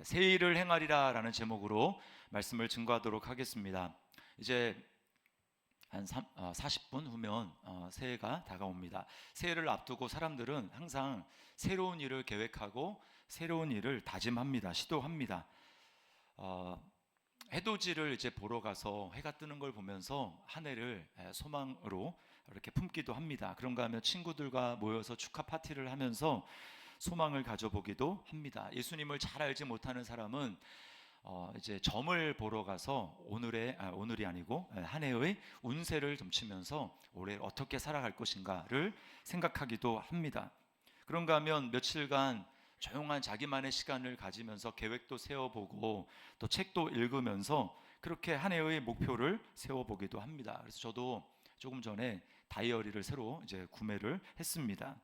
새 일을 행하리라 라는 제목으로 말씀을 증거하도록 하겠습니다. 이제 한 40분 후면 새해가 다가옵니다. 새해를 앞두고 사람들은 항상 새로운 일을 계획하고 새로운 일을 다짐합니다. 시도합니다. 해돋이를 이제 보러 가서 해가 뜨는 걸 보면서 한 해를 소망으로 이렇게 품기도 합니다. 그런가 하면 친구들과 모여서 축하 파티를 하면서 소망을 가져보기도 합니다. 예수님을 잘 알지 못하는 사람은 이제 점을 보러 가서 오늘이 아니고 한 해의 운세를 점치면서 올해 어떻게 살아갈 것인가를 생각하기도 합니다. 그런가 하면 며칠간 조용한 자기만의 시간을 가지면서 계획도 세워보고 또 책도 읽으면서 그렇게 한 해의 목표를 세워보기도 합니다. 그래서 저도 조금 전에 다이어리를 새로 이제 구매를 했습니다.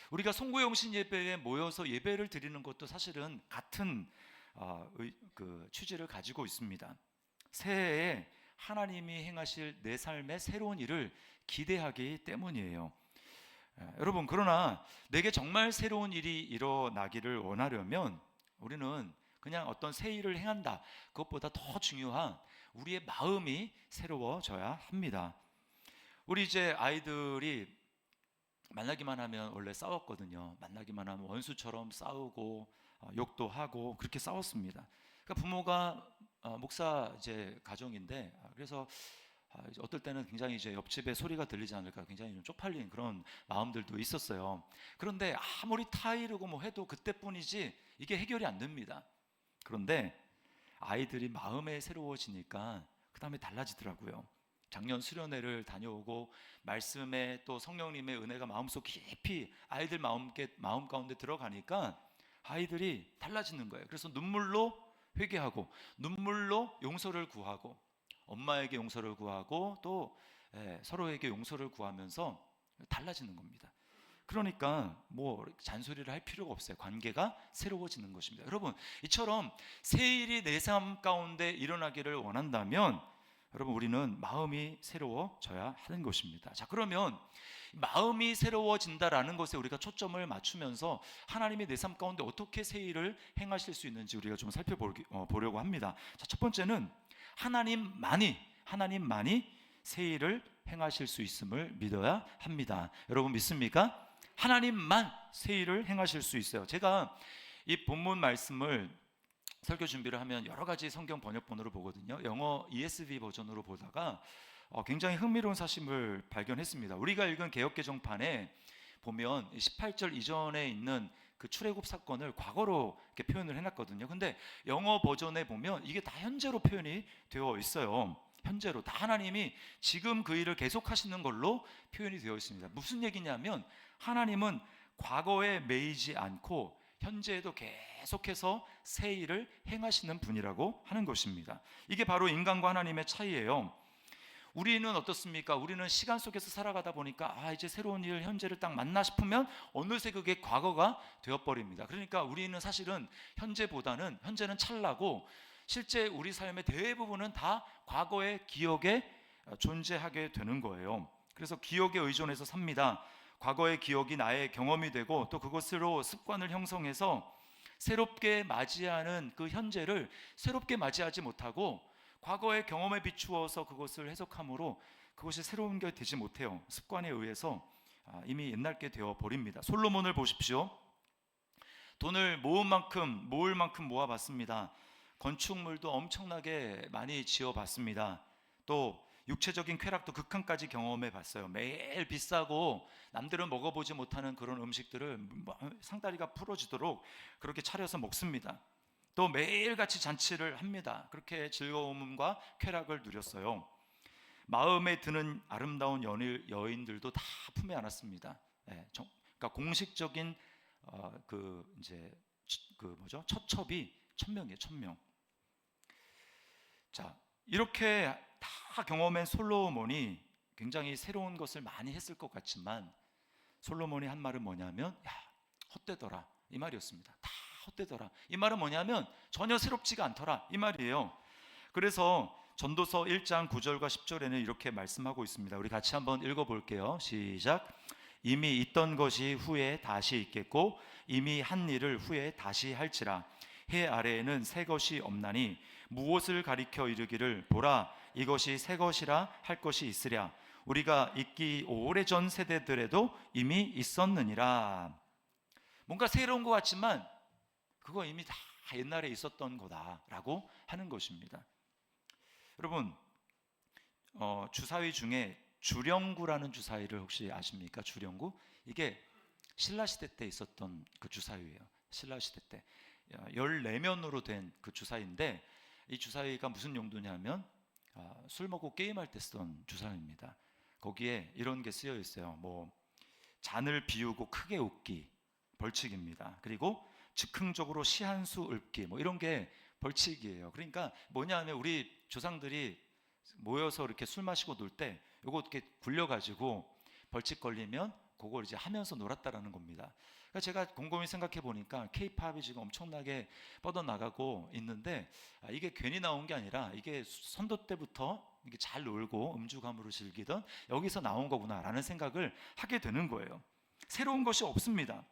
우리가 송구영신 예배에 모여서 예배를 드리는 것도 사실은 같은 취지를 가지고 있습니다. 새해에 하나님이 행하실 내 삶의 새로운 일을 기대하기 때문이에요. 여러분, 그러나 내게 정말 새로운 일이 일어나기를 원하려면 우리는 그냥 어떤 새 일을 행한다, 그것보다 더 중요한 우리의 마음이 새로워져야 합니다. 우리 이제 아이들이 만나기만 하면 원래 싸웠거든요. 만나기만 하면 원수처럼 싸우고 욕도 하고 그렇게 싸웠습니다. 그러니까 부모가 목사 이제 가정인데, 그래서 어떨 때는 굉장히 이제 옆집에 소리가 들리지 않을까 굉장히 좀 쪽팔린 그런 마음들도 있었어요. 그런데 아무리 타이르고 뭐 해도 그때뿐이지 이게 해결이 안 됩니다. 그런데 아이들이 마음에 새로워지니까 그 다음에 달라지더라고요. 작년 수련회를 다녀오고 말씀에 또 성령님의 은혜가 마음속 깊이 아이들 마음 가운데 들어가니까 아이들이 달라지는 거예요. 그래서 눈물로 회개하고 눈물로 용서를 구하고 엄마에게 용서를 구하고 또 서로에게 용서를 구하면서 달라지는 겁니다. 그러니까 뭐 잔소리를 할 필요가 없어요. 관계가 새로워지는 것입니다. 여러분, 이처럼 새 일이 내 삶 가운데 일어나기를 원한다면 여러분, 우리는 마음이 새로워져야 하는 것입니다. 자, 그러면 마음이 새로워진다라는 것에 우리가 초점을 맞추면서 하나님이 내 삶 가운데 어떻게 새 일을 행하실 수 있는지 우리가 좀 살펴보려고 합니다. 자, 첫 번째는 하나님만이 새 일을 행하실 수 있음을 믿어야 합니다. 여러분, 믿습니까? 하나님만 새 일을 행하실 수 있어요. 제가 이 본문 말씀을 설교 준비를 하면 여러 가지 성경 번역본으로 보거든요. 영어 ESV 버전으로 보다가 굉장히 흥미로운 사실을 발견했습니다. 우리가 읽은 개역개정판에 보면 18절 이전에 있는 그 출애굽 사건을 과거로 이렇게 표현을 해놨거든요. 근데 영어 버전에 보면 이게 다 현재로 표현이 되어 있어요. 현재로 다 하나님이 지금 그 일을 계속하시는 걸로 표현이 되어 있습니다. 무슨 얘기냐면 하나님은 과거에 매이지 않고 현재에도 계속해서 새 일을 행하시는 분이라고 하는 것입니다. 이게 바로 인간과 하나님의 차이예요. 우리는 어떻습니까? 우리는 시간 속에서 살아가다 보니까 이제 새로운 일, 현재를 딱 만나 싶으면 어느새 그게 과거가 되어버립니다. 그러니까 우리는 사실은 현재는 찰나고 실제 우리 삶의 대부분은 다 과거의 기억에 존재하게 되는 거예요. 그래서 기억에 의존해서 삽니다. 과거의 기억이 나의 경험이 되고 또 그것으로 습관을 형성해서 새롭게 맞이하는 그 현재를 새롭게 맞이하지 못하고 과거의 경험에 비추어서 그것을 해석함으로 그것이 새로운 게 되지 못해요. 습관에 의해서 이미 옛날 게 되어 버립니다. 솔로몬을 보십시오. 돈을 모을 만큼 모아봤습니다. 건축물도 엄청나게 많이 지어봤습니다. 또 육체적인 쾌락도 극한까지 경험해 봤어요. 매일 비싸고 남들은 먹어보지 못하는 그런 음식들을 상다리가 부러지도록 그렇게 차려서 먹습니다. 또 매일같이 잔치를 합니다. 그렇게 즐거움과 쾌락을 누렸어요. 마음에 드는 아름다운 여인들도 다 품에 안았습니다. 그러니까 공식적인 처첩이 1000명이에요. 1000명. 자, 이렇게 다 경험한 솔로몬이 굉장히 새로운 것을 많이 했을 것 같지만 솔로몬이 한 말은 뭐냐면 헛되더라, 이 말이었습니다. 다 헛되더라. 이 말은 뭐냐면 전혀 새롭지가 않더라, 이 말이에요. 그래서 전도서 1장 9절과 10절에는 이렇게 말씀하고 있습니다. 우리 같이 한번 읽어볼게요. 시작. 이미 있던 것이 후에 다시 있겠고 이미 한 일을 후에 다시 할지라. 해 아래에는 새 것이 없나니 무엇을 가리켜 이르기를 보라 이것이 새 것이라 할 것이 있으랴 우리가 있기 오래전 세대들에도 이미 있었느니라. 뭔가 새로운 것 같지만 그거 이미 다 옛날에 있었던 거다라고 하는 것입니다. 여러분, 주사위 중에 주령구라는 주사위를 혹시 아십니까? 주령구? 이게 신라시대 때 있었던 그 주사위예요. 신라시대 때 14면으로 된 그 주사위인데, 이 주사위가 무슨 용도냐면 술 먹고 게임할 때 쓰던 주사위입니다. 거기에 이런 게 쓰여 있어요. 뭐 잔을 비우고 크게 웃기 벌칙입니다. 그리고 즉흥적으로 시 한 수 읊기 뭐 이런 게 벌칙이에요. 그러니까 뭐냐면 우리 조상들이 모여서 이렇게 술 마시고 놀 때 요거 이렇게 굴려가지고 벌칙 걸리면 그걸 이제 하면서 놀았다라는 겁니다. 그러니까 제가 곰곰이 생각해 보니까 K-팝이 지금 엄청나게 뻗어나가고 있는데 이게 괜히 나온 게 아니라 이게 선도 때부터 이게 잘 놀고 음주감으로 즐기던 여기서 나온 거구나라는 생각을 하게 되는 거예요. 새로운 것이 없습니다.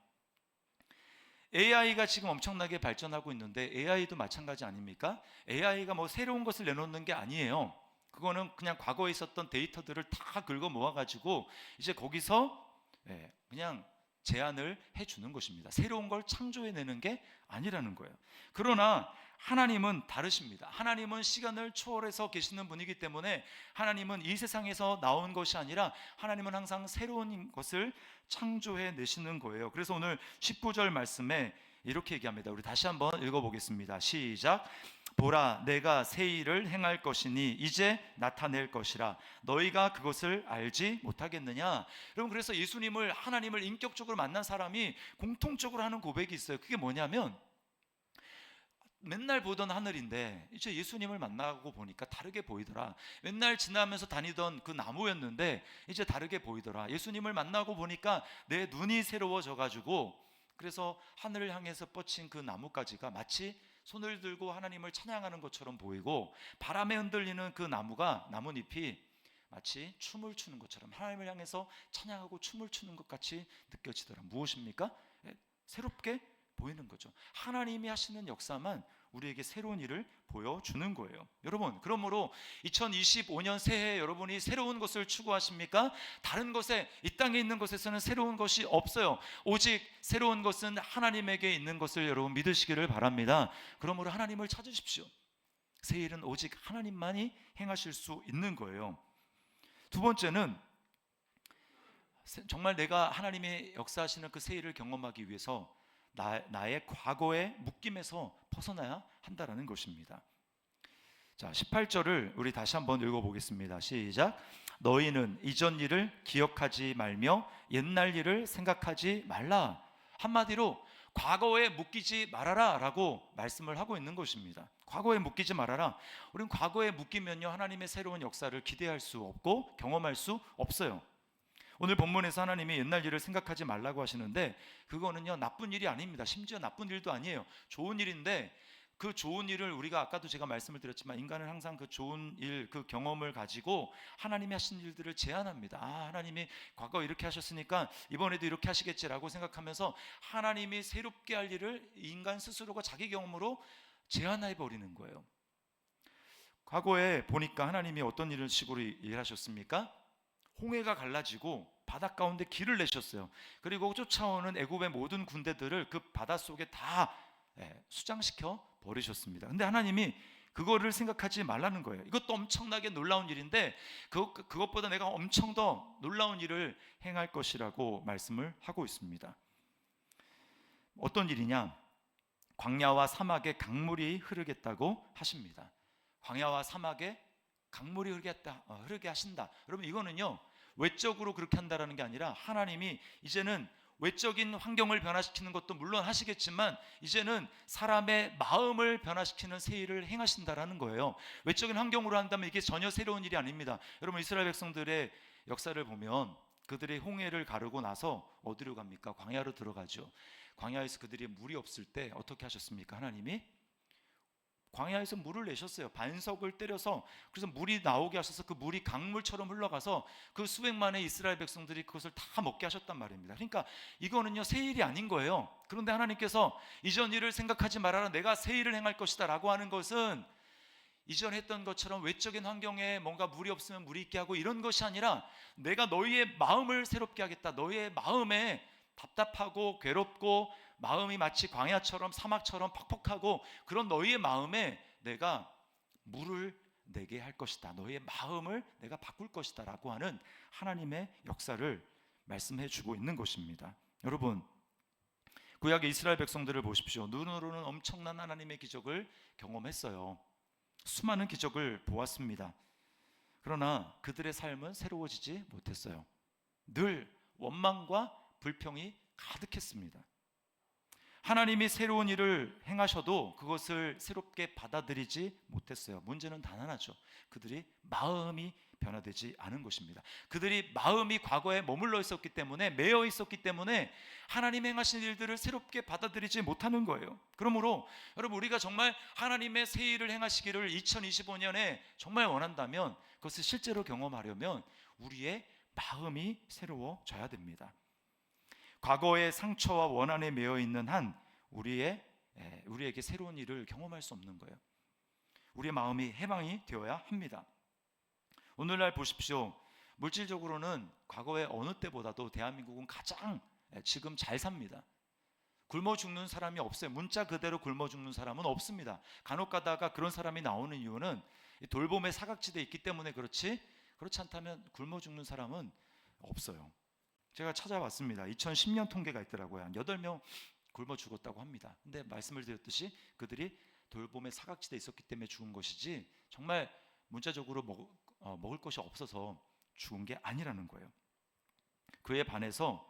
AI가 지금 엄청나게 발전하고 있는데 AI도 마찬가지 아닙니까? AI가 뭐 새로운 것을 내놓는 게 아니에요. 그거는 그냥 과거에 있었던 데이터들을 다 긁어 모아가지고 이제 거기서 그냥 제안을 해주는 것입니다. 새로운 걸 창조해내는 게 아니라는 거예요. 그러나 하나님은 다르십니다. 하나님은 시간을 초월해서 계시는 분이기 때문에 하나님은 이 세상에서 나온 것이 아니라 하나님은 항상 새로운 것을 창조해내시는 거예요. 그래서 오늘 19절 말씀에 이렇게 얘기합니다. 우리 다시 한번 읽어보겠습니다. 시작. 보라 내가 새 일을 행할 것이니 이제 나타낼 것이라 너희가 그것을 알지 못하겠느냐. 여러분, 그래서 예수님을 하나님을 인격적으로 만난 사람이 공통적으로 하는 고백이 있어요. 그게 뭐냐면 맨날 보던 하늘인데 이제 예수님을 만나고 보니까 다르게 보이더라. 맨날 지나면서 다니던 그 나무였는데 이제 다르게 보이더라. 예수님을 만나고 보니까 내 눈이 새로워져 가지고 그래서 하늘을 향해서 뻗친 그 나뭇가지가 마치 손을 들고 하나님을 찬양하는 것처럼 보이고, 바람에 흔들리는 그 나뭇잎이 마치 춤을 추는 것처럼 하나님을 향해서 찬양하고 춤을 추는 것 같이 느껴지더라. 무엇입니까? 새롭게 보이는 거죠. 하나님이 하시는 역사만 우리에게 새로운 일을 보여주는 거예요. 여러분, 그러므로 2025년 새해 여러분이 새로운 것을 추구하십니까? 다른 것에, 이 땅에 있는 것에서는 새로운 것이 없어요. 오직 새로운 것은 하나님에게 있는 것을 여러분 믿으시기를 바랍니다. 그러므로 하나님을 찾으십시오. 새 일은 오직 하나님만이 행하실 수 있는 거예요. 두 번째는 정말 내가 하나님의 역사하시는 그 새 일을 경험하기 위해서 나의 과거의 묶임에서 벗어나야 한다라는 것입니다. 자, 18절을 우리 다시 한번 읽어보겠습니다. 시작. 너희는 이전 일을 기억하지 말며 옛날 일을 생각하지 말라. 한마디로 과거에 묶이지 말아라 라고 말씀을 하고 있는 것입니다. 과거에 묶이지 말아라. 우리는 과거에 묶이면요 하나님의 새로운 역사를 기대할 수 없고 경험할 수 없어요. 오늘 본문에서 하나님이 옛날 일을 생각하지 말라고 하시는데 그거는요 나쁜 일이 아닙니다. 심지어 나쁜 일도 아니에요. 좋은 일인데 그 좋은 일을 우리가 아까도 제가 말씀을 드렸지만 인간은 항상 그 좋은 일, 그 경험을 가지고 하나님이 하신 일들을 제안합니다. 하나님이 과거 이렇게 하셨으니까 이번에도 이렇게 하시겠지라고 생각하면서 하나님이 새롭게 할 일을 인간 스스로가 자기 경험으로 제안해 버리는 거예요. 과거에 보니까 하나님이 어떤 일을 식으로 일하셨습니까? 홍해가 갈라지고 바다 가운데 길을 내셨어요. 그리고 쫓아오는 애굽의 모든 군대들을 그 바다 속에 다 수장시켜 버리셨습니다. 근데 하나님이 그거를 생각하지 말라는 거예요. 이것도 엄청나게 놀라운 일인데 그것보다 내가 엄청 더 놀라운 일을 행할 것이라고 말씀을 하고 있습니다. 어떤 일이냐? 광야와 사막에 강물이 흐르겠다고 하십니다. 광야와 사막에 강물이 흐르게 하신다. 여러분, 이거는요 외적으로 그렇게 한다라는 게 아니라 하나님이 이제는 외적인 환경을 변화시키는 것도 물론 하시겠지만 이제는 사람의 마음을 변화시키는 새 일을 행하신다라는 거예요. 외적인 환경으로 한다면 이게 전혀 새로운 일이 아닙니다. 여러분, 이스라엘 백성들의 역사를 보면 그들이 홍해를 가르고 나서 어디로 갑니까? 광야로 들어가죠. 광야에서 그들이 물이 없을 때 어떻게 하셨습니까? 하나님이 광야에서 물을 내셨어요. 반석을 때려서, 그래서 물이 나오게 하셔서 그 물이 강물처럼 흘러가서 그 수백만의 이스라엘 백성들이 그것을 다 먹게 하셨단 말입니다. 그러니까 이거는요, 새 일이 아닌 거예요. 그런데 하나님께서 이전 일을 생각하지 말아라, 내가 새 일을 행할 것이다 라고 하는 것은 이전 했던 것처럼 외적인 환경에 뭔가 물이 없으면 물이 있게 하고 이런 것이 아니라, 내가 너희의 마음을 새롭게 하겠다. 너희의 마음에 답답하고 괴롭고 마음이 마치 광야처럼 사막처럼 퍽퍽하고 그런 너희의 마음에 내가 물을 내게 할 것이다. 너희의 마음을 내가 바꿀 것이다 라고 하는 하나님의 역사를 말씀해 주고 있는 것입니다. 여러분, 구약의 이스라엘 백성들을 보십시오. 눈으로는 엄청난 하나님의 기적을 경험했어요. 수많은 기적을 보았습니다. 그러나 그들의 삶은 새로워지지 못했어요. 늘 원망과 불평이 가득했습니다. 하나님이 새로운 일을 행하셔도 그것을 새롭게 받아들이지 못했어요. 문제는 단 하나죠. 그들이 마음이 변화되지 않은 것입니다. 그들이 마음이 과거에 머물러 있었기 때문에, 매여 있었기 때문에 하나님 행하신 일들을 새롭게 받아들이지 못하는 거예요. 그러므로 여러분, 우리가 정말 하나님의 새 일을 행하시기를 2025년에 정말 원한다면, 그것을 실제로 경험하려면 우리의 마음이 새로워져야 됩니다. 과거의 상처와 원한에 매여 있는 한 우리에게 새로운 일을 경험할 수 없는 거예요. 우리의 마음이 해방이 되어야 합니다. 오늘날 보십시오. 물질적으로는 과거의 어느 때보다도 대한민국은 가장 지금 잘 삽니다. 굶어 죽는 사람이 없어요. 문자 그대로 굶어 죽는 사람은 없습니다. 간혹 가다가 그런 사람이 나오는 이유는 돌봄의 사각지대에 있기 때문에 그렇지 않다면 굶어 죽는 사람은 없어요. 제가 찾아봤습니다. 2010년 통계가 있더라고요. 한 8명 굶어 죽었다고 합니다. 근데 말씀을 드렸듯이 그들이 돌봄의 사각지대에 있었기 때문에 죽은 것이지, 정말 문자적으로 먹을 것이 없어서 죽은 게 아니라는 거예요. 그에 반해서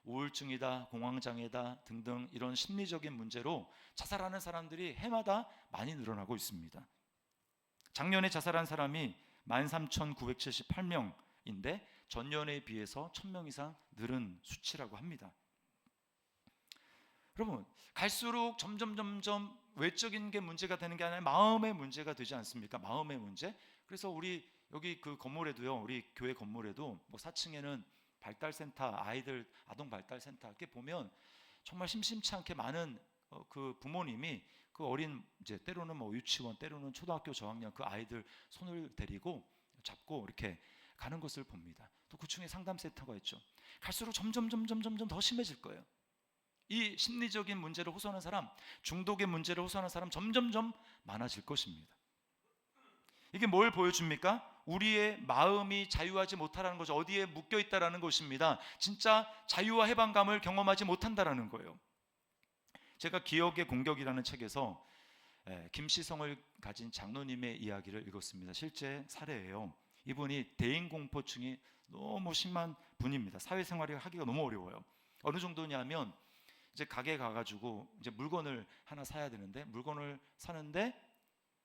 우울증이다, 공황장애다 등등 이런 심리적인 문제로 자살하는 사람들이 해마다 많이 늘어나고 있습니다. 작년에 자살한 사람이 13,978명인데 전년에 비해서 1,000명 이상 늘은 수치라고 합니다. 여러분, 갈수록 점점 외적인 게 문제가 되는 게 아니라 마음의 문제가 되지 않습니까? 마음의 문제. 그래서 우리 여기 그 건물에도요, 우리 교회 건물에도 뭐 4층에는 발달센터, 아동 발달센터 이렇게 보면 정말 심심치 않게 많은 그 부모님이 그 어린, 이제 때로는 뭐 유치원, 때로는 초등학교 저학년 그 아이들 손을 데리고 잡고 이렇게 가는 것을 봅니다. 또 9층에 상담센터가 있죠. 갈수록 점점 더 심해질 거예요. 이 심리적인 문제를 호소하는 사람, 중독의 문제를 호소하는 사람 점점 많아질 것입니다. 이게 뭘 보여줍니까? 우리의 마음이 자유하지 못하라는 거죠. 어디에 묶여 있다라는 것입니다. 진짜 자유와 해방감을 경험하지 못한다라는 거예요. 제가 기억의 공격이라는 책에서 김시성을 가진 장로님의 이야기를 읽었습니다. 실제 사례예요. 이분이 대인공포증이 너무 심한 분입니다. 사회생활을 하기가 너무 어려워요. 어느 정도냐면 이제 가게 가가지고 이제 물건을 하나 사야 되는데, 물건을 사는데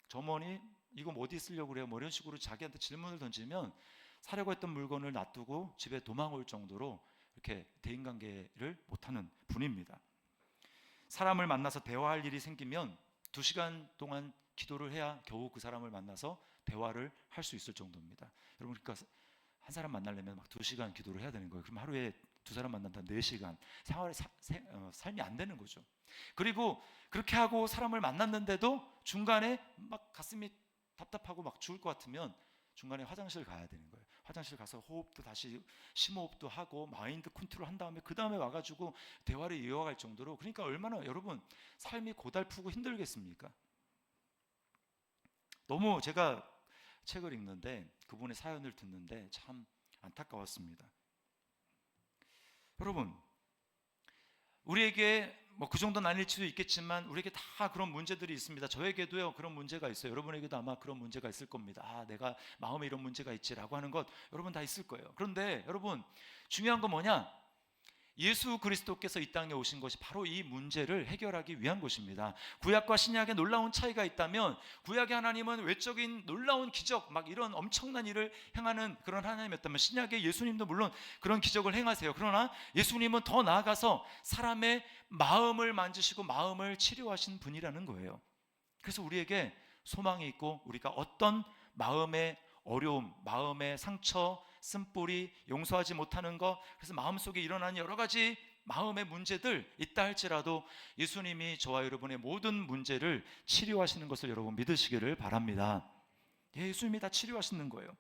점원이 이거 뭐 어디 쓰려고 그래요? 뭐 이런 식으로 자기한테 질문을 던지면 사려고 했던 물건을 놔두고 집에 도망올 정도로 이렇게 대인관계를 못하는 분입니다. 사람을 만나서 대화할 일이 생기면 2시간 동안 기도를 해야 겨우 그 사람을 만나서 대화를 할 수 있을 정도입니다. 여러분, 그러니까 한 사람 만나려면 막 2시간 기도를 해야 되는 거예요. 그럼 하루에 2사람 만난다 4시간 삶이 안 되는 거죠. 그리고 그렇게 하고 사람을 만났는데도 중간에 막 가슴이 답답하고 막 죽을 것 같으면 중간에 화장실 가야 되는 거예요. 화장실 가서 호흡도 다시 심호흡도 하고 마인드 컨트롤 한 다음에 그 다음에 와가지고 대화를 이어갈 정도로, 그러니까 얼마나 여러분 삶이 고달프고 힘들겠습니까? 너무 제가 책을 읽는데 그분의 사연을 듣는데 참 안타까웠습니다. 여러분, 우리에게 뭐 그 정도는 아닐 수도 있겠지만 우리에게 다 그런 문제들이 있습니다. 저에게도요 그런 문제가 있어요. 여러분에게도 아마 그런 문제가 있을 겁니다. 아, 내가 마음에 이런 문제가 있지라고 하는 것 여러분 다 있을 거예요. 그런데 여러분, 중요한 건 뭐냐? 예수 그리스도께서 이 땅에 오신 것이 바로 이 문제를 해결하기 위한 것입니다. 구약과 신약의 놀라운 차이가 있다면, 구약의 하나님은 외적인 놀라운 기적, 막 이런 엄청난 일을 행하는 그런 하나님이었다면, 신약의 예수님도 물론 그런 기적을 행하세요. 그러나 예수님은 더 나아가서 사람의 마음을 만지시고 마음을 치료하신 분이라는 거예요. 그래서 우리에게 소망이 있고 우리가 어떤 마음의 어려움, 마음의 상처, 쓴뿌리, 용서하지 못하는 것, 그래서 마음속에 일어나는 여러 가지 마음의 문제들 있다 할지라도 예수님이 저와 여러분의 모든 문제를 치료하시는 것을 여러분 믿으시기를 바랍니다. 예수님이 다 치료하시는 거예요.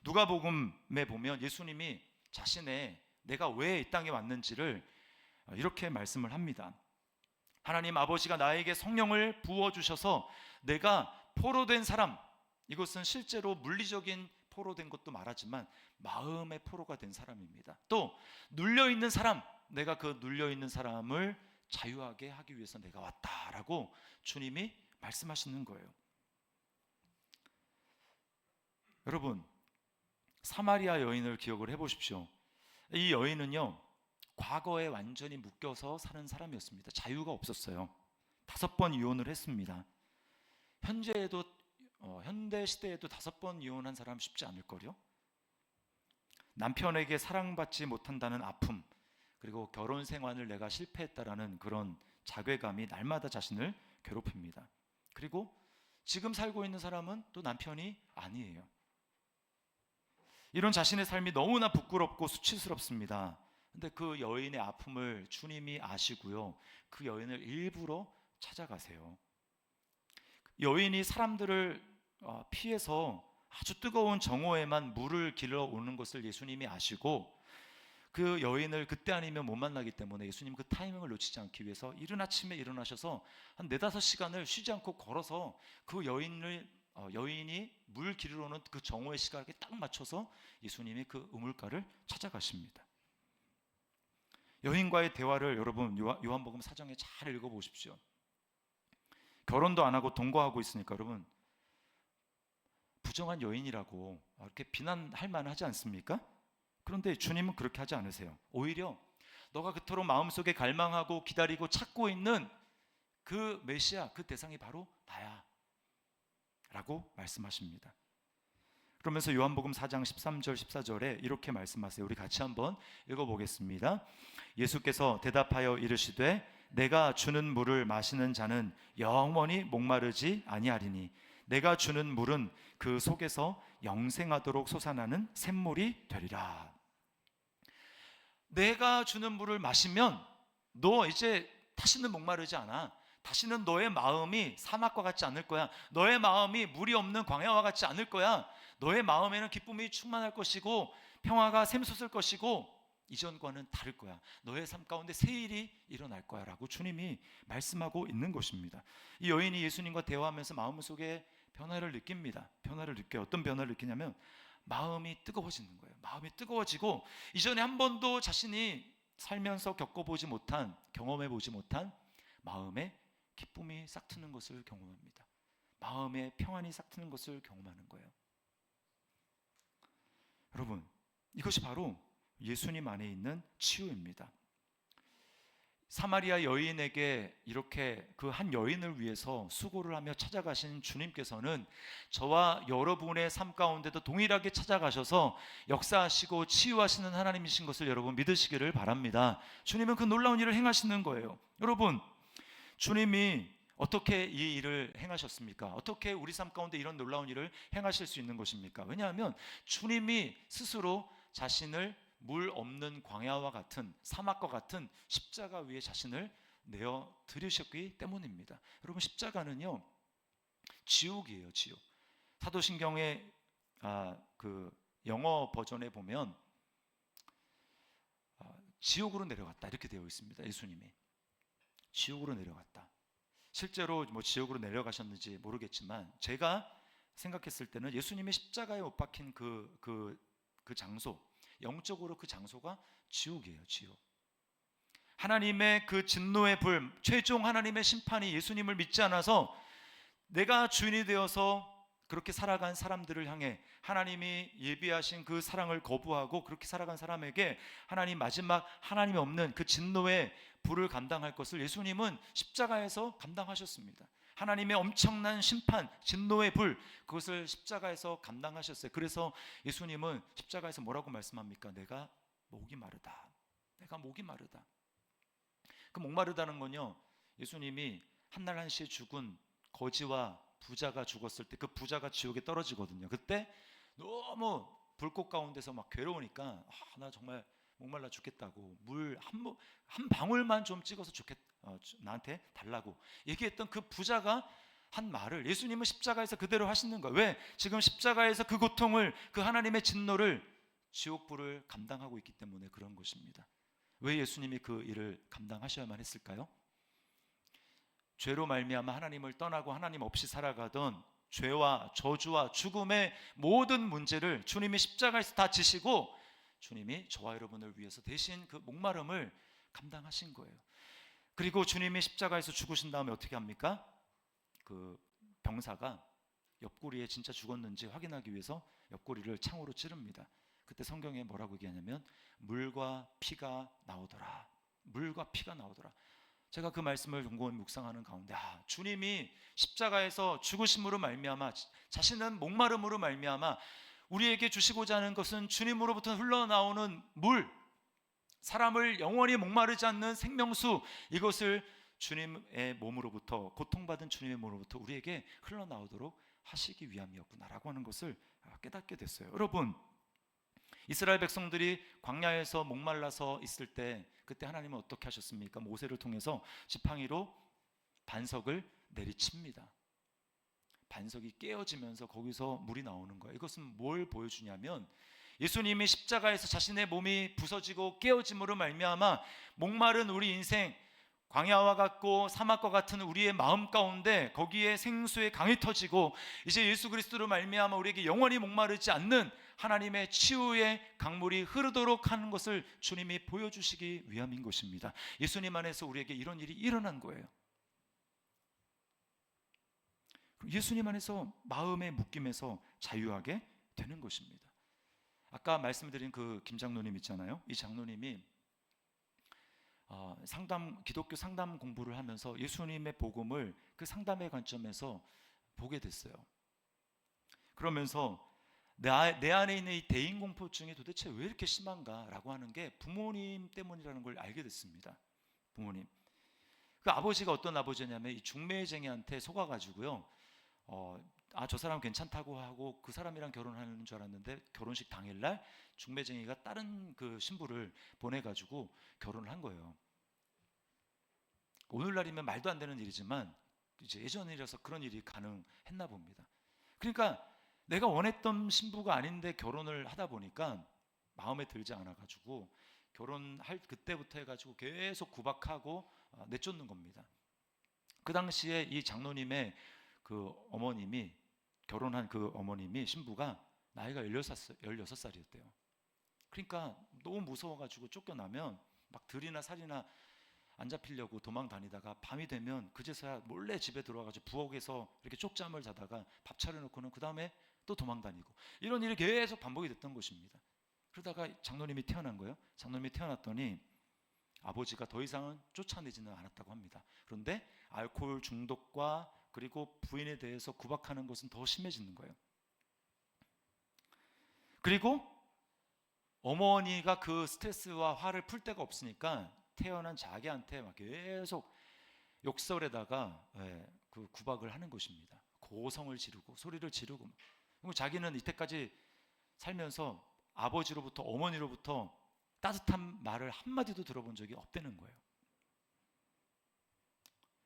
누가복음에 보면 예수님이 자신의 내가 왜 이 땅에 왔는지를 이렇게 말씀을 합니다. 하나님 아버지가 나에게 성령을 부어주셔서 내가 포로된 사람, 이것은 실제로 물리적인 포로된 것도 말하지만 마음의 포로가 된 사람입니다. 또 눌려있는 사람, 내가 그 눌려있는 사람을 자유하게 하기 위해서 내가 왔다라고 주님이 말씀하시는 거예요. 여러분, 사마리아 여인을 기억을 해보십시오. 이 여인은요, 과거에 완전히 묶여서 사는 사람이었습니다. 자유가 없었어요. 5번 이혼을 했습니다. 현대 시대에도 5번 이혼한 사람 쉽지 않을걸요. 남편에게 사랑받지 못한다는 아픔, 그리고 결혼 생활을 내가 실패했다라는 그런 자괴감이 날마다 자신을 괴롭힙니다. 그리고 지금 살고 있는 사람은 또 남편이 아니에요. 이런 자신의 삶이 너무나 부끄럽고 수치스럽습니다. 근데 그 여인의 아픔을 주님이 아시고요, 그 여인을 일부러 찾아가세요. 여인이 사람들을 피해서 아주 뜨거운 정오에만 물을 길러 오는 것을 예수님이 아시고, 그 여인을 그때 아니면 못 만나기 때문에 예수님 그 타이밍을 놓치지 않기 위해서 이른 아침에 일어나셔서 한 4-5시간을 쉬지 않고 걸어서 그 여인이 물 기르러 오는 그 정오의 시각에 딱 맞춰서 예수님이 그 우물가를 찾아가십니다. 여인과의 대화를 여러분 요한복음 4장에 잘 읽어보십시오. 결혼도 안 하고 동거하고 있으니까 여러분 부정한 여인이라고 이렇게 비난할 만하지 않습니까? 그런데 주님은 그렇게 하지 않으세요. 오히려 너가 그토록 마음속에 갈망하고 기다리고 찾고 있는 그 메시아, 그 대상이 바로 나야 라고 말씀하십니다. 그러면서 요한복음 4장 13절 14절에 이렇게 말씀하세요. 우리 같이 한번 읽어보겠습니다. 예수께서 대답하여 이르시되 내가 주는 물을 마시는 자는 영원히 목마르지 아니하리니 내가 주는 물은 그 속에서 영생하도록 솟아나는 샘물이 되리라. 내가 주는 물을 마시면 너 이제 다시는 목마르지 않아. 다시는 너의 마음이 사막과 같지 않을 거야. 너의 마음이 물이 없는 광야와 같지 않을 거야. 너의 마음에는 기쁨이 충만할 것이고 평화가 샘솟을 것이고 이전과는 다를 거야. 너의 삶 가운데 새 일이 일어날 거야 라고 주님이 말씀하고 있는 것입니다. 이 여인이 예수님과 대화하면서 마음속에 변화를 느낍니다. 변화를 느껴요. 어떤 변화를 느끼냐면 마음이 뜨거워지는 거예요. 마음이 뜨거워지고 이전에 한 번도 자신이 살면서 겪어보지 못한, 경험해보지 못한 마음의 기쁨이 싹 트는 것을 경험합니다. 마음의 평안이 싹 트는 것을 경험하는 거예요. 여러분, 이것이 바로 예수님 안에 있는 치유입니다. 사마리아 여인에게 이렇게 그 한 여인을 위해서 수고를 하며 찾아가신 주님께서는 저와 여러분의 삶 가운데도 동일하게 찾아가셔서 역사하시고 치유하시는 하나님이신 것을 여러분 믿으시기를 바랍니다. 주님은 그 놀라운 일을 행하시는 거예요. 여러분, 주님이 어떻게 이 일을 행하셨습니까? 어떻게 우리 삶 가운데 이런 놀라운 일을 행하실 수 있는 것입니까? 왜냐하면 주님이 스스로 자신을 물 없는 광야와 같은 사막과 같은 십자가 위에 자신을 내어 드리셨기 때문입니다. 여러분, 십자가는요 지옥이에요. 지옥. 사도신경의 그 영어 버전에 보면 지옥으로 내려갔다 이렇게 되어 있습니다. 예수님이 지옥으로 내려갔다. 실제로 뭐 지옥으로 내려가셨는지 모르겠지만 제가 생각했을 때는 예수님이 십자가에 못 박힌 그 장소, 영적으로 그 장소가 지옥이에요. 지옥. 하나님의 그 진노의 불, 최종 하나님의 심판이 예수님을 믿지 않아서 내가 주인이 되어서 그렇게 살아간 사람들을 향해 하나님이 예비하신 그 사랑을 거부하고 그렇게 살아간 사람에게 하나님 마지막 하나님이 없는 그 진노의 불을 감당할 것을 예수님은 십자가에서 감당하셨습니다. 하나님의 엄청난 심판, 진노의 불, 그것을 십자가에서 감당하셨어요. 그래서 예수님은 십자가에서 뭐라고 말씀합니까? 내가 목이 마르다. 내가 목이 마르다. 그 목마르다는 건요, 예수님이 한날 한시에 죽은 거지와 부자가 죽었을 때 그 부자가 지옥에 떨어지거든요. 그때 너무 불꽃 가운데서 막 괴로우니까 나 정말 목말라 죽겠다고 물 한 방울만 좀 찍어서 나한테 달라고 얘기했던 그 부자가 한 말을 예수님은 십자가에서 그대로 하시는 거예요. 왜? 지금 십자가에서 그 고통을, 그 하나님의 진노를, 지옥불을 감당하고 있기 때문에 그런 것입니다. 왜 예수님이 그 일을 감당하셔야만 했을까요? 죄로 말미암아 하나님을 떠나고 하나님 없이 살아가던 죄와 저주와 죽음의 모든 문제를 주님이 십자가에서 다 지시고 주님이 저와 여러분을 위해서 대신 그 목마름을 감당하신 거예요. 그리고 주님이 십자가에서 죽으신 다음에 어떻게 합니까? 그 병사가 옆구리에 진짜 죽었는지 확인하기 위해서 옆구리를 창으로 찌릅니다. 그때 성경에 뭐라고 얘기하냐면 물과 피가 나오더라. 물과 피가 나오더라. 제가 그 말씀을 곰곰이 묵상하는 가운데 주님이 십자가에서 죽으심으로 말미암아 자신은 목마름으로 말미암아 우리에게 주시고자 하는 것은 주님으로부터 흘러나오는 물, 사람을 영원히 목마르지 않는 생명수, 이것을 주님의 몸으로부터, 고통받은 주님의 몸으로부터 우리에게 흘러나오도록 하시기 위함이었구나라고 하는 것을 깨닫게 됐어요. 여러분, 이스라엘 백성들이 광야에서 목말라서 있을 때 그때 하나님은 어떻게 하셨습니까? 모세를 통해서 지팡이로 반석을 내리칩니다. 반석이 깨어지면서 거기서 물이 나오는 거예요. 이것은 뭘 보여주냐면 예수님이 십자가에서 자신의 몸이 부서지고 깨어짐으로 말미암아 목마른 우리 인생, 광야와 같고 사막과 같은 우리의 마음 가운데 거기에 생수의 강이 터지고 이제 예수 그리스도로 말미암아 우리에게 영원히 목마르지 않는 하나님의 치유의 강물이 흐르도록 하는 것을 주님이 보여주시기 위함인 것입니다. 예수님 안에서 우리에게 이런 일이 일어난 거예요. 예수님 안에서 마음의 묶임에서 자유하게 되는 것입니다. 아까 말씀드린 그 김 장로님 있잖아요. 이 장로님이 기독교 상담 공부를 하면서 예수님의 복음을 그 상담의 관점에서 보게 됐어요. 그러면서 내 안에 있는 이 대인공포증이 도대체 왜 이렇게 심한가라고 하는 게 부모님 때문이라는 걸 알게 됐습니다. 부모님. 그 아버지가 어떤 아버지냐면 이 중매쟁이한테 속아가지고요. 저 사람 괜찮다고 하고 그 사람이랑 결혼하는 줄 알았는데 결혼식 당일날 중매쟁이가 다른 그 신부를 보내가지고 결혼을 한 거예요. 오늘날이면 말도 안 되는 일이지만 이제 예전이라서 그런 일이 가능했나 봅니다. 그러니까 내가 원했던 신부가 아닌데 결혼을 하다 보니까 마음에 들지 않아가지고 결혼할 그때부터 해가지고 계속 구박하고 내쫓는 겁니다. 그 당시에 이 장로님의 그 어머님이 결혼한 그 어머님이 신부가 나이가 16살이었대요. 그러니까 너무 무서워가지고 쫓겨나면 막 들이나 살이나 안 잡히려고 도망 다니다가 밤이 되면 그제서야 몰래 집에 들어와가지고 부엌에서 이렇게 쪽잠을 자다가 밥 차려놓고는 그 다음에 또 도망 다니고 이런 일이 계속 반복이 됐던 것입니다. 그러다가 장로님이 태어난 거예요. 장로님이 태어났더니 아버지가 더 이상은 쫓아내지는 않았다고 합니다. 그런데 알코올 중독과 그리고 부인에 대해서 구박하는 것은 더 심해지는 거예요. 그리고 어머니가 그 스트레스와 화를 풀 데가 없으니까 태어난 자기한테 막 계속 욕설에다가 그 구박을 하는 것입니다. 고성을 지르고 소리를 지르고. 자기는 이때까지 살면서 아버지로부터 어머니로부터 따뜻한 말을 한마디도 들어본 적이 없다는 거예요.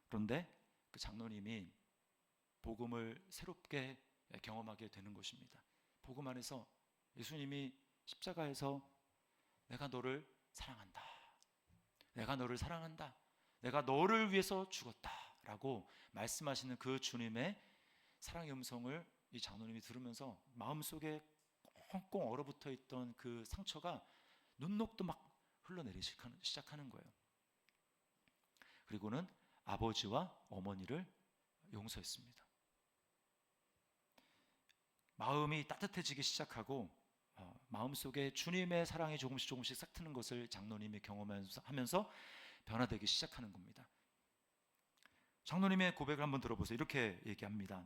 그런데 그 장로님이 복음을 새롭게 경험하게 되는 것입니다. 복음 안에서 예수님이 십자가에서 내가 너를 사랑한다. 내가 너를 사랑한다. 내가 너를 위해서 죽었다. 라고 말씀하시는 그 주님의 사랑의 음성을 이 장로님이 들으면서 마음속에 꽁꽁 얼어붙어 있던 그 상처가 눈녹도 막 흘러내리기 시작하는 거예요. 그리고는 아버지와 어머니를 용서했습니다. 마음이 따뜻해지기 시작하고 마음속에 주님의 사랑이 조금씩 싹 트는 것을 장로님이 경험하면서 변화되기 시작하는 겁니다. 장로님의 고백을 한번 들어보세요. 이렇게 얘기합니다.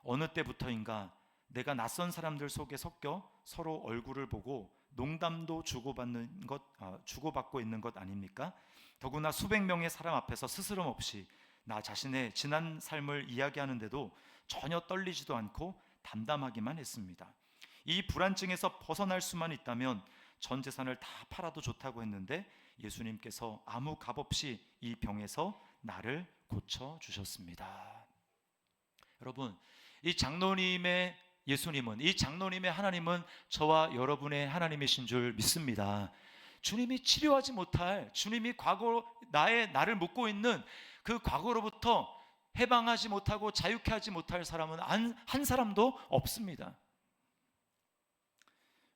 어느 때부터인가 내가 낯선 사람들 속에 섞여 서로 얼굴을 보고 농담도 주고받고 있는 것 아닙니까? 더구나 수백 명의 사람 앞에서 스스럼 없이 나 자신의 지난 삶을 이야기하는데도 전혀 떨리지도 않고 담담하기만 했습니다. 이 불안증에서 벗어날 수만 있다면 전 재산을 다 팔아도 좋다고 했는데 예수님께서 아무 값 없이 이 병에서 나를 고쳐 주셨습니다. 여러분, 이 장로님의 예수님은, 이 장로님의 하나님은 저와 여러분의 하나님이신 줄 믿습니다. 주님이 치료하지 못할, 주님이 과거 나를 묻고 있는 그 과거로부터 해방하지 못하고 자유케 하지 못할 사람은 한 사람도 없습니다.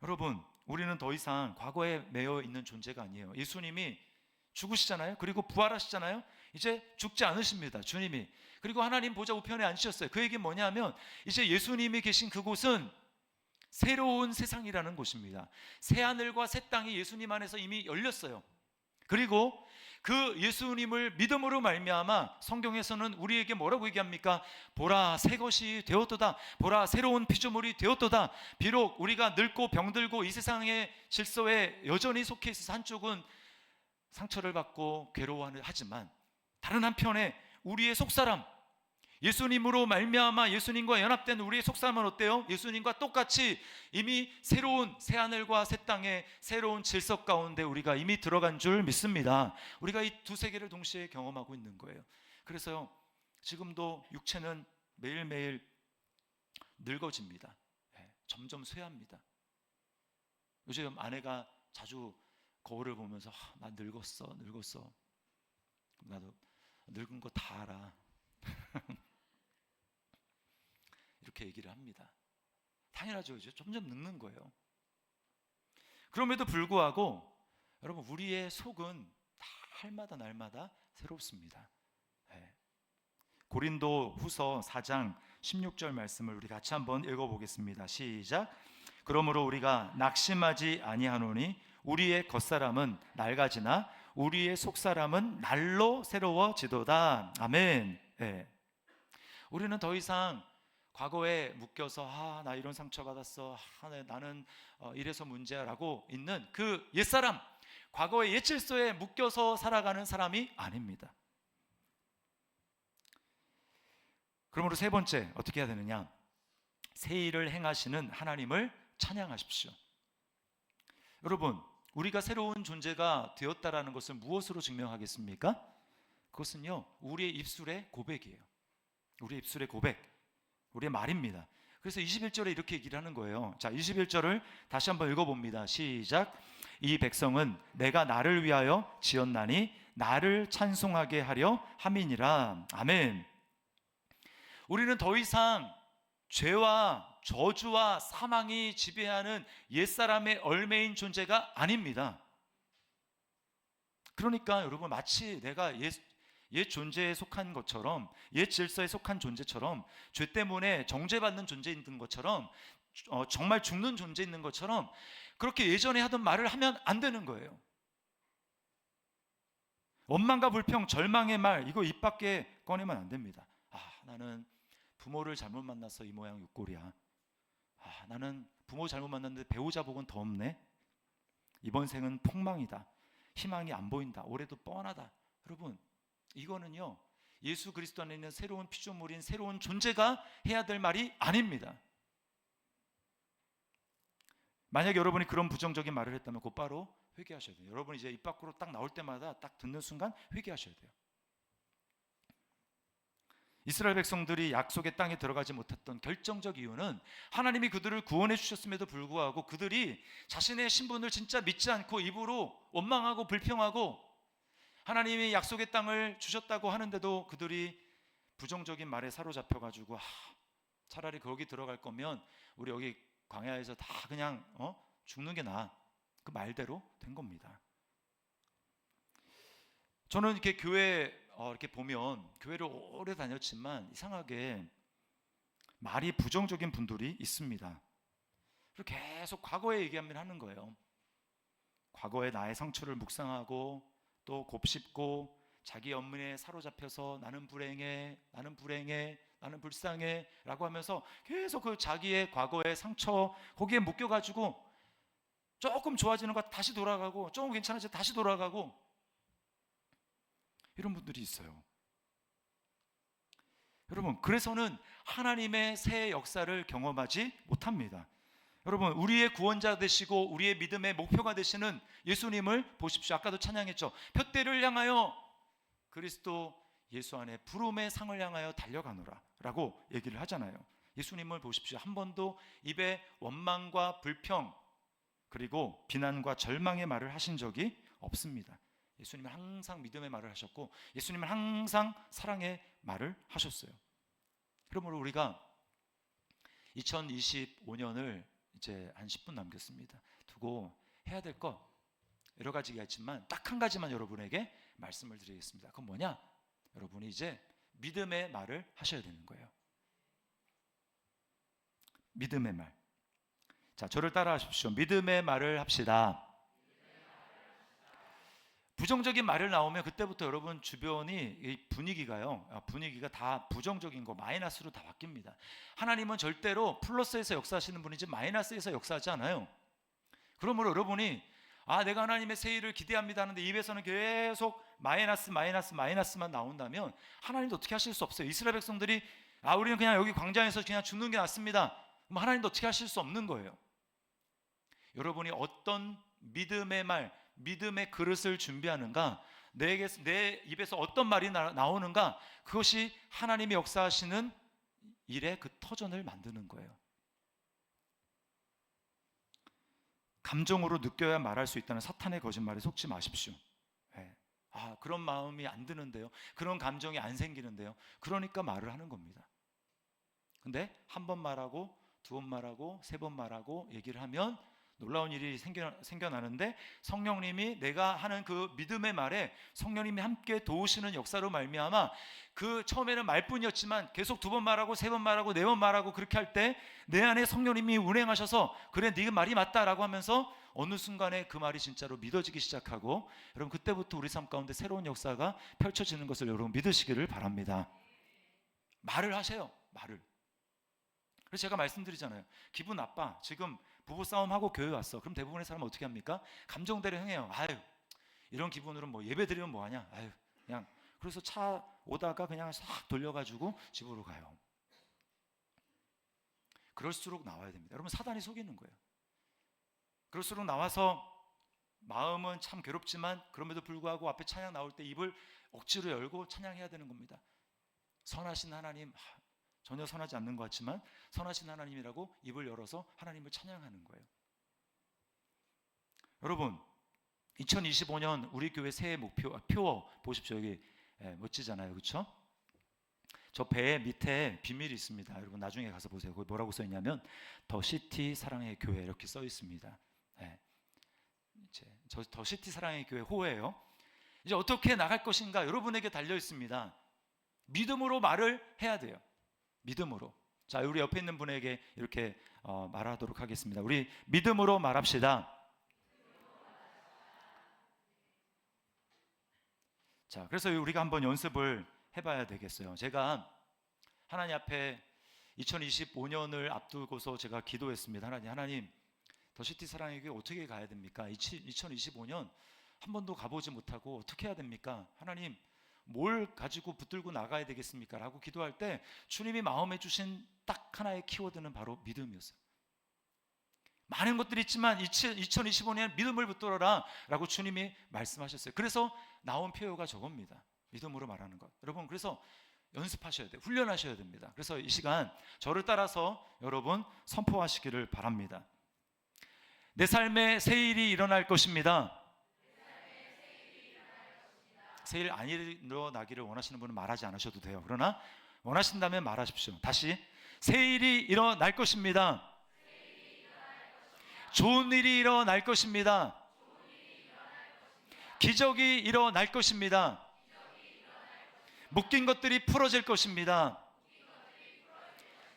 여러분, 우리는 더 이상 과거에 매여 있는 존재가 아니에요. 예수님이 죽으시잖아요. 그리고 부활하시잖아요. 이제 죽지 않으십니다, 주님이. 그리고 하나님 보좌 우편에 앉으셨어요. 그 얘기는 뭐냐면 이제 예수님이 계신 그곳은 새로운 세상이라는 곳입니다. 새 하늘과 새 땅이 예수님 안에서 이미 열렸어요. 그리고 그 예수님을 믿음으로 말미암아 성경에서는 우리에게 뭐라고 얘기합니까? 보라, 새 것이 되었도다. 보라, 새로운 피조물이 되었도다. 비록 우리가 늙고 병들고 이 세상의 질서에 여전히 속해 있어서 한쪽은 상처를 받고 괴로워하지만 다른 한편에 우리의 속사람, 예수님으로 말미암아 예수님과 연합된 우리의 속사람은 어때요? 예수님과 똑같이 이미 새로운 새하늘과 새 땅의 새로운 질서 가운데 우리가 이미 들어간 줄 믿습니다. 우리가 이 두 세계를 동시에 경험하고 있는 거예요. 그래서 지금도 육체는 매일매일 늙어집니다. 점점 쇠합니다. 요즘 아내가 자주 거울을 보면서 나 늙었어. 나도 늙은 거 다 알아. 이렇게 얘기를 합니다. 당연하죠. 이제 점점 늙는 거예요. 그럼에도 불구하고 여러분, 우리의 속은 다 날마다 새롭습니다. 고린도 후서 4장 16절 말씀을 우리 같이 한번 읽어보겠습니다. 시작. 그러므로 우리가 낙심하지 아니하노니 우리의 겉사람은 낡아지나 우리의 속사람은 날로 새로워지도다. 아멘. 우리는 더 이상 과거에 묶여서 나 이런 상처 받았어, 나는 이래서 문제야 라고 있는 그 옛사람, 과거의 옛 질서에 묶여서 살아가는 사람이 아닙니다. 그러므로 세 번째 어떻게 해야 되느냐? 새 일을 행하시는 하나님을 찬양하십시오. 여러분, 우리가 새로운 존재가 되었다라는 것을 무엇으로 증명하겠습니까? 그것은요, 우리의 입술의 고백이에요. 우리의 입술의 고백, 우리의 말입니다. 그래서 21절에 이렇게 얘기를 하는 거예요. 자, 21절을 다시 한번 읽어봅니다. 시작. 이 백성은 내가 나를 위하여 지었나니 나를 찬송하게 하려 함이니라. 아멘. 우리는 더 이상 죄와 저주와 사망이 지배하는 옛사람의 얼매인 존재가 아닙니다. 그러니까 여러분, 마치 내가 옛 존재에 속한 것처럼, 옛 질서에 속한 존재처럼, 죄 때문에 정죄받는 존재 있는 것처럼, 정말 죽는 존재 있는 것처럼 그렇게 예전에 하던 말을 하면 안 되는 거예요. 원망과 불평, 절망의 말, 이거 입 밖에 꺼내면 안 됩니다. 나는 부모를 잘못 만나서 이 모양 육골이야. 나는 부모 잘못 만났는데 배우자 복은 더 없네. 이번 생은 폭망이다. 희망이 안 보인다. 올해도 뻔하다. 여러분, 이거는요, 예수 그리스도 안에 있는 새로운 피조물인 새로운 존재가 해야 될 말이 아닙니다. 만약 여러분이 그런 부정적인 말을 했다면 곧바로 회개하셔야 돼요. 여러분이 이제 입 밖으로 딱 나올 때마다 딱 듣는 순간 회개하셔야 돼요. 이스라엘 백성들이 약속의 땅에 들어가지 못했던 결정적 이유는 하나님이 그들을 구원해 주셨음에도 불구하고 그들이 자신의 신분을 진짜 믿지 않고 입으로 원망하고 불평하고 하나님이 약속의 땅을 주셨다고 하는데도 그들이 부정적인 말에 사로잡혀가지고 차라리 거기 들어갈 거면 우리 여기 광야에서 다 그냥 죽는 게 나아. 그 말대로 된 겁니다. 저는 이렇게 교회 이렇게 보면 교회를 오래 다녔지만 이상하게 말이 부정적인 분들이 있습니다. 그리고 계속 과거에 얘기하면 하는 거예요. 과거의 나의 상처를 묵상하고 또 곱씹고 자기 업무에 사로잡혀서 나는 불행해, 나는 불쌍해 라고 하면서 계속 그 자기의 과거의 상처 거기에 묶여가지고 조금 좋아지는 거 다시 돌아가고 조금 괜찮아져 다시 돌아가고 이런 분들이 있어요. 여러분, 그래서는 하나님의 새 역사를 경험하지 못합니다. 여러분, 우리의 구원자 되시고 우리의 믿음의 목표가 되시는 예수님을 보십시오. 아까도 찬양했죠. 푯대를 향하여 그리스도 예수 안에 부름의 상을 향하여 달려가노라 라고 얘기를 하잖아요. 예수님을 보십시오. 한 번도 입에 원망과 불평 그리고 비난과 절망의 말을 하신 적이 없습니다. 예수님은 항상 믿음의 말을 하셨고 예수님은 항상 사랑의 말을 하셨어요. 그러므로 우리가 2025년을 이제 한 10분 남겼습니다. 두고 해야 될 것 여러 가지가 있지만 딱 한 가지만 여러분에게 말씀을 드리겠습니다. 그건 뭐냐? 여러분이 이제 믿음의 말을 하셔야 되는 거예요. 믿음의 말. 자, 저를 따라 하십시오. 믿음의 말을 합시다. 부정적인 말을 나오면 그때부터 여러분 주변이 분위기가 다 부정적인 거 마이너스로 다 바뀝니다. 하나님은 절대로 플러스에서 역사하시는 분이지 마이너스에서 역사하지 않아요. 그러므로 여러분이 내가 하나님의 새 일을 기대합니다 하는데 입에서는 계속 마이너스만 나온다면 하나님도 어떻게 하실 수 없어요. 이스라엘 백성들이 우리는 그냥 여기 광장에서 그냥 죽는 게 낫습니다. 그럼 하나님도 어떻게 하실 수 없는 거예요. 여러분이 어떤 믿음의 말, 믿음의 그릇을 준비하는가, 내 입에서 어떤 말이 나오는가, 그것이 하나님이 역사하시는 일의 그 터전을 만드는 거예요. 감정으로 느껴야 말할 수 있다는 사탄의 거짓말에 속지 마십시오. 그런 마음이 안 드는데요, 그런 감정이 안 생기는데요, 그러니까 말을 하는 겁니다. 근데 한 번 말하고 두 번 말하고 세 번 말하고 얘기를 하면 놀라운 일이 생겨나는데 성령님이 내가 하는 그 믿음의 말에 성령님이 함께 도우시는 역사로 말미암아 그 처음에는 말뿐이었지만 계속 두 번 말하고 세 번 말하고 네 번 말하고 그렇게 할 때 내 안에 성령님이 운행하셔서 그래 네 말이 맞다라고 하면서 어느 순간에 그 말이 진짜로 믿어지기 시작하고 여러분 그때부터 우리 삶 가운데 새로운 역사가 펼쳐지는 것을 여러분 믿으시기를 바랍니다. 말을 하세요. 말을. 그래서 제가 말씀드리잖아요. 기분 나빠. 지금 부부싸움하고 교회 왔어. 그럼 대부분의 사람은 어떻게 합니까? 감정대로 행해요. 이런 기분으로 뭐 예배 드리면 뭐하냐? 그냥 그래서 차 오다가 그냥 싹 돌려가지고 집으로 가요. 그럴수록 나와야 됩니다. 여러분 사단이 속이는 거예요. 그럴수록 나와서 마음은 참 괴롭지만 그럼에도 불구하고 앞에 찬양 나올 때 입을 억지로 열고 찬양해야 되는 겁니다. 선하신 하나님, 전혀 선하지 않는 것 같지만 선하신 하나님이라고 입을 열어서 하나님을 찬양하는 거예요. 여러분 2025년 우리 교회 새해 목표 표 보십시오. 여기 멋지잖아요, 그렇죠? 저 배 밑에 비밀이 있습니다. 여러분 나중에 가서 보세요. 거기 뭐라고 써 있냐면 더 시티 사랑의 교회 이렇게 써 있습니다. 이제 더 시티 사랑의 교회 호예요. 이제 어떻게 나갈 것인가 여러분에게 달려 있습니다. 믿음으로 말을 해야 돼요. 믿음으로. 자, 우리 옆에 있는 분에게 이렇게 말하도록 하겠습니다. 우리 믿음으로 말합시다. 자, 그래서 우리가 한번 연습을 해봐야 되겠어요. 제가 하나님 앞에 2025년을 앞두고서 제가 기도했습니다. 하나님, 더시티 사랑의 교회 어떻게 가야 됩니까? 2025년 한 번도 가보지 못하고 어떻게 해야 됩니까? 하나님, 뭘 가지고 붙들고 나가야 되겠습니까? 라고 기도할 때 주님이 마음에 주신 딱 하나의 키워드는 바로 믿음이었어요. 많은 것들이 있지만 2025년 믿음을 붙들어라 라고 주님이 말씀하셨어요. 그래서 나온 표어가 저겁니다. 믿음으로 말하는 것. 여러분 그래서 연습하셔야 돼요. 훈련하셔야 됩니다. 그래서 이 시간 저를 따라서 여러분 선포하시기를 바랍니다. 내 삶에 새 일이 일어날 것입니다. 새 일 안 일어나기를 원하시는 분은 말하지 않으셔도 돼요. 그러나 원하신다면 말하십시오. 다시 새 일이 일어날 것입니다. 좋은 일이 일어날 것입니다. 기적이 일어날 것입니다. 묶인 것들이 풀어질 것입니다.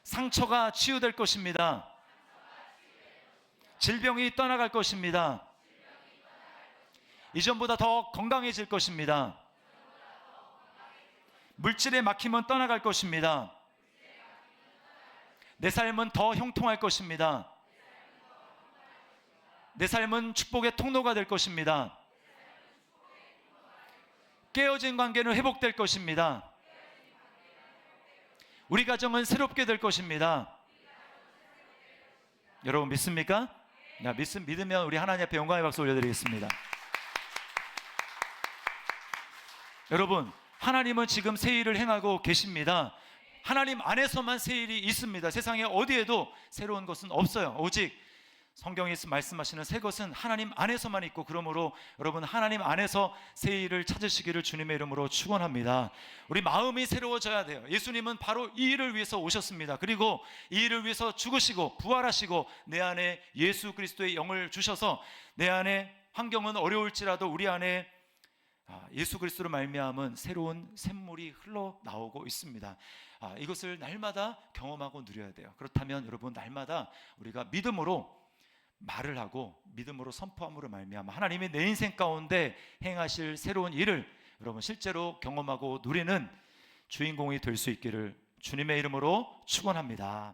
상처가 치유될 것입니다. 질병이 떠나갈 것입니다. 이전보다 더 건강해질 것입니다. 물질의 막힘은 떠나갈 것입니다. 내 삶은 더 형통할 것입니다. 내 삶은 축복의 통로가 될 것입니다. 깨어진 관계는 회복될 것입니다. 우리 가정은 새롭게 될 것입니다. 여러분 믿습니까? 믿으면 우리 하나님 앞에 영광의 박수 올려드리겠습니다. 여러분, 하나님은 지금 새 일을 행하고 계십니다. 하나님 안에서만 새 일이 있습니다. 세상에 어디에도 새로운 것은 없어요. 오직 성경에 말씀하시는 새 것은 하나님 안에서만 있고, 그러므로 여러분 하나님 안에서 새 일을 찾으시기를 주님의 이름으로 축원합니다. 우리 마음이 새로워져야 돼요. 예수님은 바로 이 일을 위해서 오셨습니다. 그리고 이 일을 위해서 죽으시고 부활하시고 내 안에 예수 그리스도의 영을 주셔서 내 안에 환경은 어려울지라도 우리 안에 예수 그리스도로 말미암은 새로운 샘물이 흘러나오고 있습니다. 이것을 날마다 경험하고 누려야 돼요. 그렇다면 여러분, 날마다 우리가 믿음으로 말을 하고 믿음으로 선포함으로 말미암아 하나님이 내 인생 가운데 행하실 새로운 일을 여러분 실제로 경험하고 누리는 주인공이 될 수 있기를 주님의 이름으로 축원합니다.